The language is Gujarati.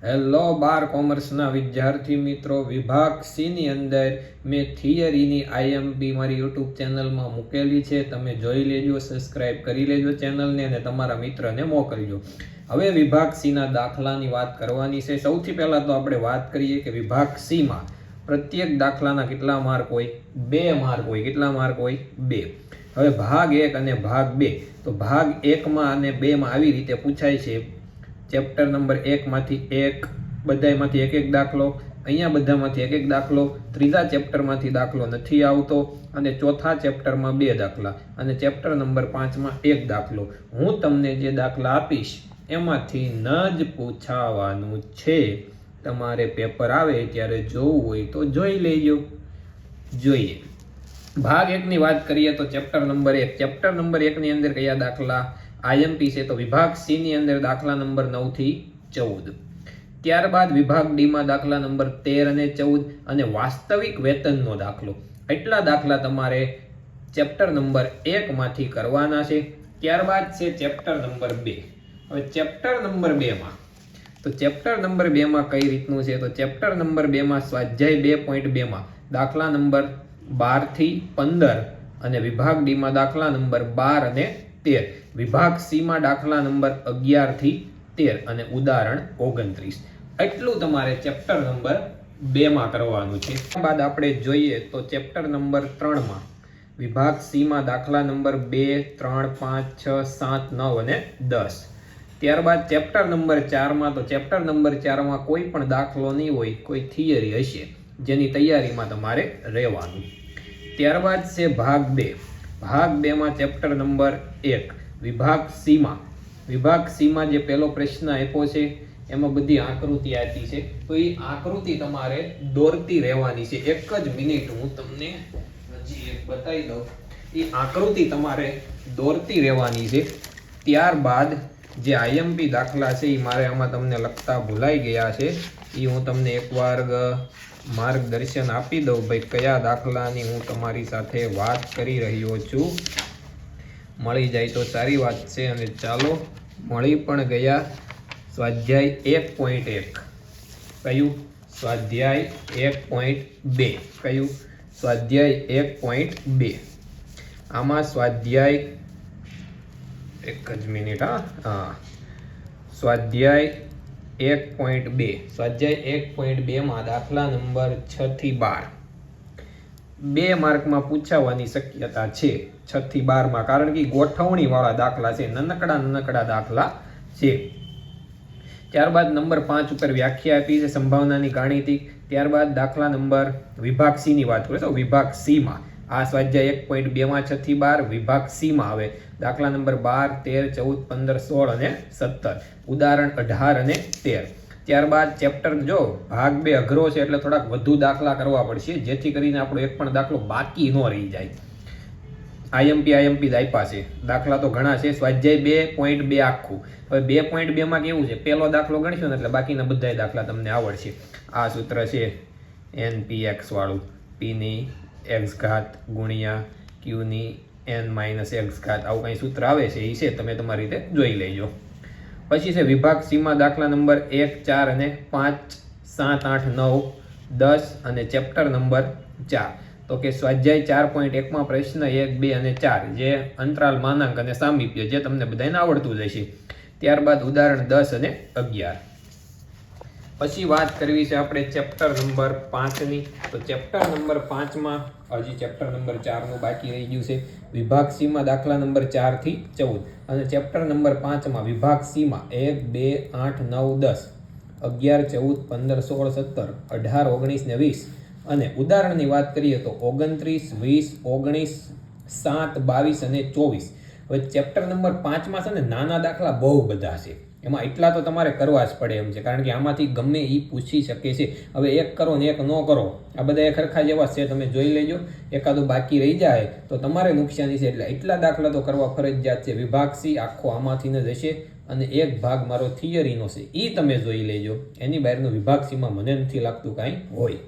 હેલો કોમર્સના વિદ્યાર્થી મિત્રો, વિભાગ સી ની અંદર મેં થિયરીની આઈએમપી મારી યુટ્યુબ ચેનલમાં મૂકેલી છે. તમે જોઈ લેજો, સબસ્ક્રાઇબ કરી લેજો ચેનલને અને તમારા મિત્રને મોકલજો. હવે વિભાગ સીના દાખલાની વાત કરવાની છે. સૌથી પહેલાં તો આપણે વાત કરીએ કે વિભાગ સીમાં પ્રત્યેક દાખલાના કેટલા માર્ક હોય? 2 માર્ક હોય. કેટલા માર્ક હોય? 2. હવે ભાગ 1 અને ભાગ 2. તો ભાગ 1માં અને 2માં આવી રીતે પૂછાય છે. ચેપ્ટર નંબર 1 માંથી બધામાંથી એક દાખલો, અહીંયા બધામાંથી એક દાખલો, ત્રીજા ચેપ્ટરમાંથી દાખલો નથી આવતો અને ચોથા ચેપ્ટરમાં 2 દાખલા અને ચેપ્ટર નંબર 5માં 1 દાખલો. હું તમને જે દાખલા આપીશ એમાંથી ન જ પૂછાવાનું છે. તમારે પેપર આવે ત્યારે જોવું હોય તો જોઈ લેજો. જોઈએ, ભાગ 1ની વાત કરીએ તો ચેપ્ટર નંબર 1. ચેપ્ટર નંબર 1ની અંદર કયા દાખલા? આઈએમપી છે તો વિભાગ સી ની અંદર દાખલા નંબર 9 થી 14. ત્યારબાદ વિભાગ ડી માં દાખલા નંબર 13 અને 14 અને વાસ્તવિક વેતનનો દાખલો. એટલા દાખલા તમારે ચેપ્ટર નંબર 1 માંથી કરવાના છે. ત્યારબાદ છે ચેપ્ટર નંબર 2. હવે ચેપ્ટર નંબર 2 માં તો ચેપ્ટર નંબર 2 માં કઈ રીતનું છે? તો ચેપ્ટર નંબર 2 માં સ્વાધ્યાય 2.2 માં દાખલા નંબર 12 થી 15 અને વિભાગ ડી માં દાખલા નંબર 12 અને 13. વિભાગ સી માં દાખલા નંબર 11 થી 13 અને ઉદાહરણ 29. એટલું તમારે ચેપ્ટર નંબર 2 માં કરવાનું છે. ત્યારબાદ આપણે જોઈએ તો ચેપ્ટર નંબર 3 માં વિભાગ સી માં દાખલા નંબર 2, 3, 5, 6, 7, 9 અને 10. ત્યારબાદ ચેપ્ટર નંબર 4 માં તો ચેપ્ટર નંબર 4 માં કોઈ પણ દાખલો નહીં હોય, કોઈ થિયરી હશે જેની તૈયારીમાં તમારે રહેવાનું. ત્યારબાદ છે ભાગ 2. ભાગ 2 માં ચેપ્ટર નંબર 1 વિભાગ સી માં જે પહેલો પ્રશ્ન આપ્યો છે એમાં બધી આકૃતિ આપી છે. તો એ આકૃતિ તમારે દોરતી રહેવાની છે. એક જ મિનિટ હું તમને હજી એક બતાવી દઉં. એ આકૃતિ તમારે દોરતી રહેવાની છે. ત્યારબાદ જે આઈએમપી દાખલા છે એ મારે આમાં તમને લખતા ભૂલાઈ ગયા છે. એ હું તમને એકવાર માર્ગદર્શન આપી દઉં ભાઈ કયા દાખલાની હું તમારી સાથે વાત કરી રહ્યો છું. મળી જાય તો સારી વાત છે. અને ચાલો, મળી પણ ગયા. સ્વાધ્યાય 1.1. કયું? સ્વાધ્યાય 1.2. કયું? સ્વાધ્યાય 1.2. આમાં સ્વાધ્યાય એક જ મિનિટ સ્વાધ્યાય 1.2. સ્વાધ્યાય 1.2 માં દાખલા નંબર 6 થી 12 2 માર્કમાં પૂછાવાની શક્યતા છે. 6 થી 12 માં, કારણ કે ગોઠવણી વાળા દાખલા છે, નાનકડા દાખલા છે. ત્યારબાદ નંબર 5 ઉપર વ્યાખ્યા આપી છે સંભાવનાની ગાણિતિક. ત્યારબાદ દાખલા નંબર વિભાગ સી ની વાત કરીએ તો વિભાગ સી માં આ સ્વાધ્યાય 1.2 માં 6 થી 12 વિભાગ સી માં આવે દાખલા નંબર 12, 13, 14, 15, 16 અને 17, ઉદાહરણ 18 અને 13. ત્યારબાદ ચેપ્ટર જો ભાગ 2 અઘરો છે એટલે થોડાક વધુ દાખલા કરવા પડશે જેથી કરીને આપણો એક પણ દાખલો બાકી ન રહી જાય. આઈએમપી આપ્યા છે દાખલા તો ઘણા છે. સ્વાધ્યાય 2.2 આખું. હવે 2.2 માં કેવું છે? પહેલો દાખલો ગણશો ને એટલે બાકીના બધા દાખલા તમને આવડશે. આ સૂત્ર છે NPX વાળું, P ની x ઘાત ગુણ્યા Q ની n-x ઘાત, આવું કંઈ સૂત્ર આવે છે. એ છે, તમે તમારી રીતે જોઈ લેજો. પછી છે વિભાગ સી માં દાખલા નંબર 1, 4 અને 5, 7, 8, 9, 10 અને ચેપ્ટર નંબર 4. તો કે સ્વાધ્યાય 4.1 માં પ્રશ્ન 1, 2 અને 4 જે અંતરાલ, માનાંક અને સામીપ્ય જે તમને બધાને આવડતું જ હશે. ત્યારબાદ ઉદાહરણ 10 અને 11. પછી વાત કરવી છે આપણે ચેપ્ટર નંબર 5 ની. તો ચેપ્ટર નંબર 5 માં હજી ચેપ્ટર નંબર 4 નું બાકી રહી ગયું છે. વિભાગ સી માં દાખલા નંબર 4 થી 14 અને ચેપ્ટર નંબર 5 માં વિભાગ સી માં 1, 2, 8, 9, 10, 11, 14, 15, 16, 17, 18, 19 ને 20 અને ઉદાહરણની વાત કરીએ તો 29, 20, 19, 7, 22 અને 24. હવે ચેપ્ટર નંબર 5 માં છે ને નાના દાખલા બહુ બધા છે. એમાં એટલા તો તમારે કરવા જ પડે એમ છે, કારણ કે આમાંથી ગમે એ પૂછી શકે છે. હવે એક કરો ને એક ન કરો, આ બધા ખરખા જેવા છે. તમે જોઈ લેજો, એકાદું બાકી રહી જાય તો તમારે નુકસાની છે. એટલે એટલા દાખલા તો કરવા ફરજિયાત છે. વિભાગ સી આખો આમાંથી જ હશે અને એક ભાગ મારો થિયરીનો છે, એ તમે જોઈ લેજો. એની બહારનો વિભાગ સીમાં મને નથી લાગતું કાંઈ હોય.